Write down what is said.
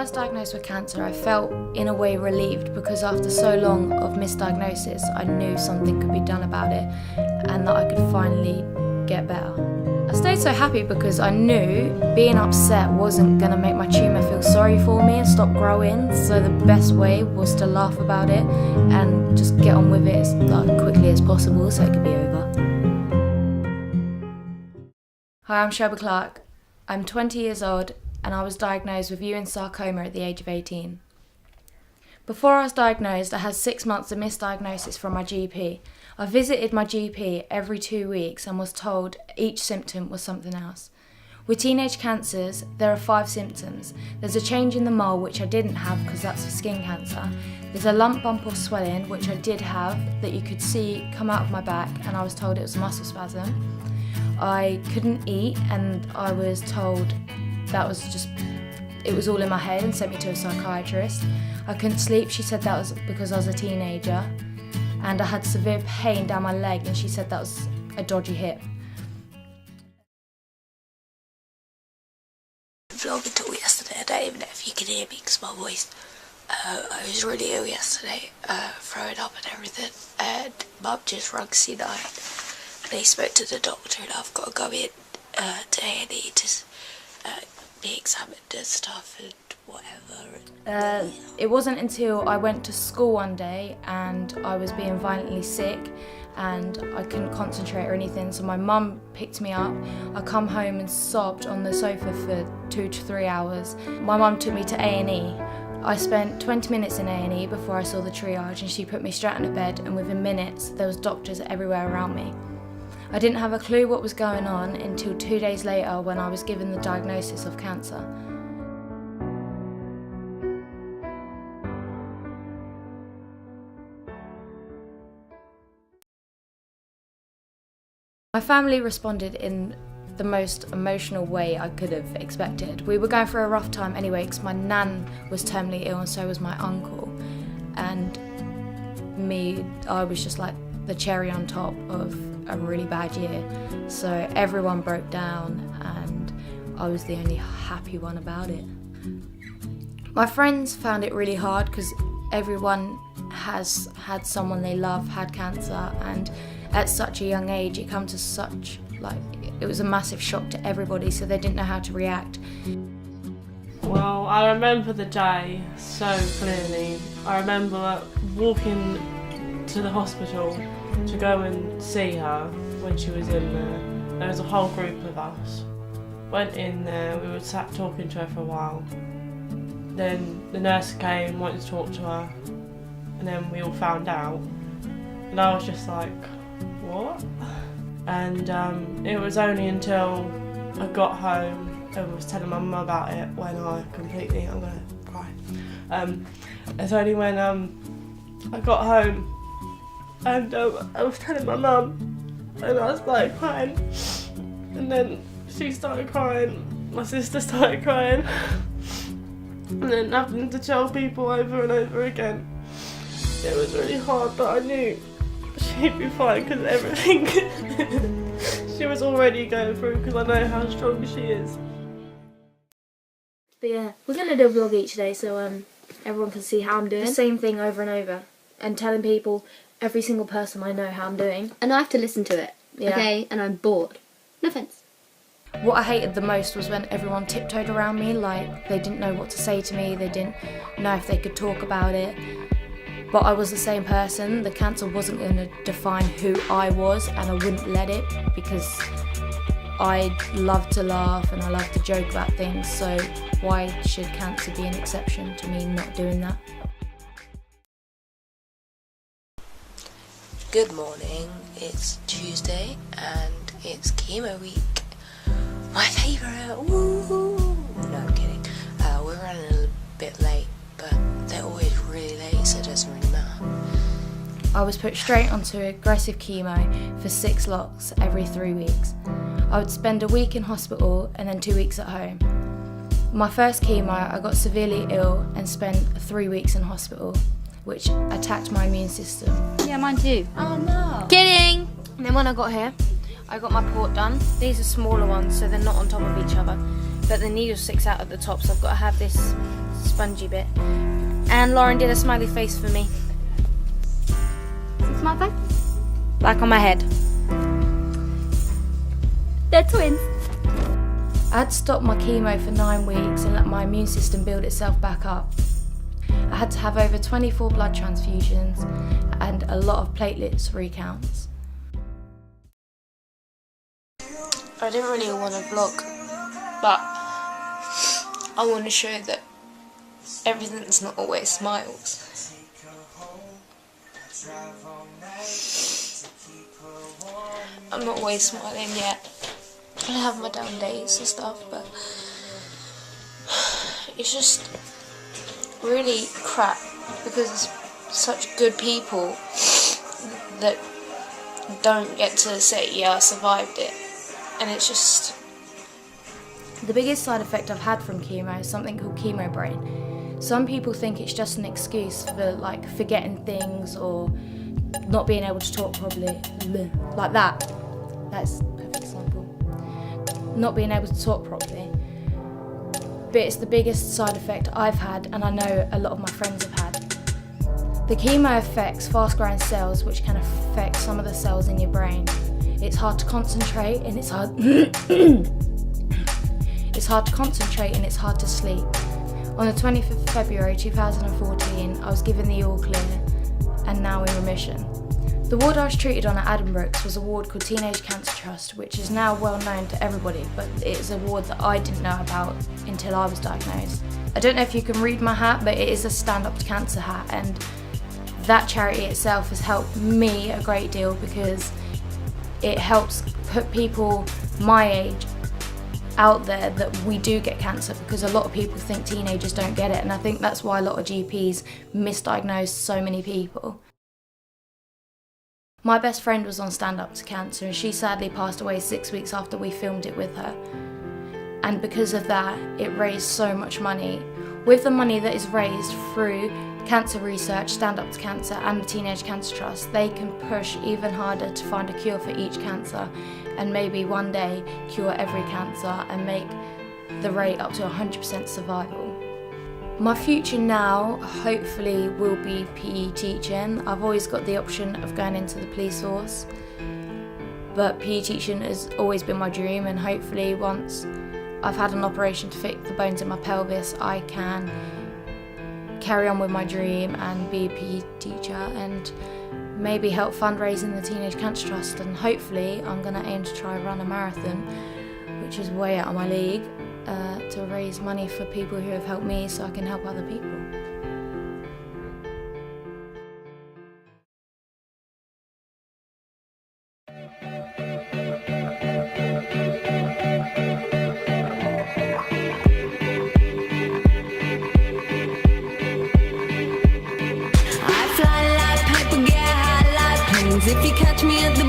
was diagnosed with cancer, I felt in a way relieved because after so long of misdiagnosis, I knew something could be done about it and that I could finally get better. I stayed so happy because I knew being upset wasn't going to make my tumour feel sorry for me and stop growing, so the best way was to laugh about it and just get on with it as quickly as possible so it could be over. Hi, I'm Shelbee Clark. I'm 20 years old and I was diagnosed with Ewing sarcoma at the age of 18. Before I was diagnosed, I had 6 months of misdiagnosis from my GP. I visited my GP every 2 weeks and was told each symptom was something else. With teenage cancers, there are 5 symptoms. There's a change in the mole, which I didn't have because that's for skin cancer. There's a lump, bump or swelling, which I did have, that you could see come out of my back, and I was told it was a muscle spasm. I couldn't eat and I was told that was just, it was all in my head and sent me to a psychiatrist. I couldn't sleep, she said that was because I was a teenager. And I had severe pain down my leg and she said that was a dodgy hip. Vlog until yesterday. I don't even know if you can hear me because my voice, I was really ill yesterday, throwing up and everything, and Mum just rung C9. They spoke to the doctor and I've got to go in to A&E to be examined and stuff and whatever. It wasn't until I went to school one day and I was being violently sick and I couldn't concentrate or anything, so my mum picked me up. I come home and sobbed on the sofa for 2 to 3 hours. My mum took me to A&E. I spent 20 minutes in A&E before I saw the triage, and she put me straight in a bed, and within minutes there was doctors everywhere around me. I didn't have a clue what was going on until 2 days later when I was given the diagnosis of cancer. My family responded in the most emotional way I could have expected. We were going through a rough time anyway because my nan was terminally ill and so was my uncle. And me, I was just like the cherry on top of a really bad year. So everyone broke down and I was the only happy one about it. My friends found it really hard because everyone has had someone they love had cancer, and at such a young age it comes to such, it was a massive shock to everybody, so they didn't know how to react. Well, I remember the day so clearly. I remember walking to the hospital to go and see her when she was in there. There was a whole group of us. Went in there, we were sat talking to her for a while. Then the nurse came, wanted to talk to her, and then we all found out. And I was just like, what? And it was only until I got home and was telling my mum about it when I'm gonna cry. It's only when I got home and I was telling my mum and I started crying, and then she started crying, my sister started crying, and then having to tell people over and over again. It was really hard, but I knew she'd be fine because everything she was already going through, because I know how strong she is. But yeah, we're going to do a vlog each day so everyone can see how I'm doing. The same thing over and over, and telling people, every single person I know, how I'm doing. And I have to listen to it, okay? And I'm bored. No offence. What I hated the most was when everyone tiptoed around me, like they didn't know what to say to me, they didn't know if they could talk about it. But I was the same person. The cancer wasn't going to define who I was, and I wouldn't let it, because I love to laugh and I love to joke about things, so why should cancer be an exception to me not doing that? Good morning, it's Tuesday and it's chemo week. My favourite, woo! No, I'm kidding. We're running a little bit late, but they're always really late, so it doesn't really matter. I was put straight onto aggressive chemo for 6 lots every 3 weeks. I would spend a week in hospital and then 2 weeks at home. My first chemo, I got severely ill and spent 3 weeks in hospital, which attacked my immune system. Yeah, mine too. Oh no! Kidding! And then when I got here, I got my port done. These are smaller ones, so they're not on top of each other. but the needle sticks out at the top, so I've got to have this spongy bit. And Lauren did a smiley face for me. Smile face? Like on my head. They're twins. I had to stop my chemo for 9 weeks and let my immune system build itself back up. I had to have over 24 blood transfusions and a lot of platelets recounts. I didn't really want to vlog, but I want to show that everything's not always smiles. I'm not always smiling yet. I have my down days and stuff, but it's just really crap because it's such good people that don't get to say, yeah, I survived it. And it's just... The biggest side effect I've had from chemo is something called chemo brain. Some people think it's just an excuse for like forgetting things or not being able to talk properly, like that. That's a perfect example. Not being able to talk properly. But it's the biggest side effect I've had, and I know a lot of my friends have had. The chemo affects fast-growing cells, which can affect some of the cells in your brain. It's hard to concentrate, and it's hard. It's hard to concentrate, and it's hard to sleep. On the 25th of February 2014, I was given the all clear, and now in remission. The ward I was treated on at Addenbrooke's was a ward called Teenage Cancer Trust, which is now well known to everybody, but it's a ward that I didn't know about until I was diagnosed. I don't know if you can read my hat, but it is a Stand Up to Cancer hat, and that charity itself has helped me a great deal because it helps put people my age out there that we do get cancer, because a lot of people think teenagers don't get it, and I think that's why a lot of GPs misdiagnose so many people. My best friend was on Stand Up to Cancer, and she sadly passed away 6 weeks after we filmed it with her. And because of that, it raised so much money. With the money that is raised through cancer research, Stand Up to Cancer and the Teenage Cancer Trust, they can push even harder to find a cure for each cancer, and maybe one day cure every cancer and make the rate up to 100% survival. My future now, hopefully, will be PE teaching. I've always got the option of going into the police force, but PE teaching has always been my dream, and hopefully once I've had an operation to fix the bones in my pelvis, I can carry on with my dream and be a PE teacher and maybe help fundraising the Teenage Cancer Trust, and hopefully I'm going to aim to try run a marathon, which is way out of my league, to raise money for people who have helped me so I can help other people. I fly like paper, get high like planes. If you catch me at the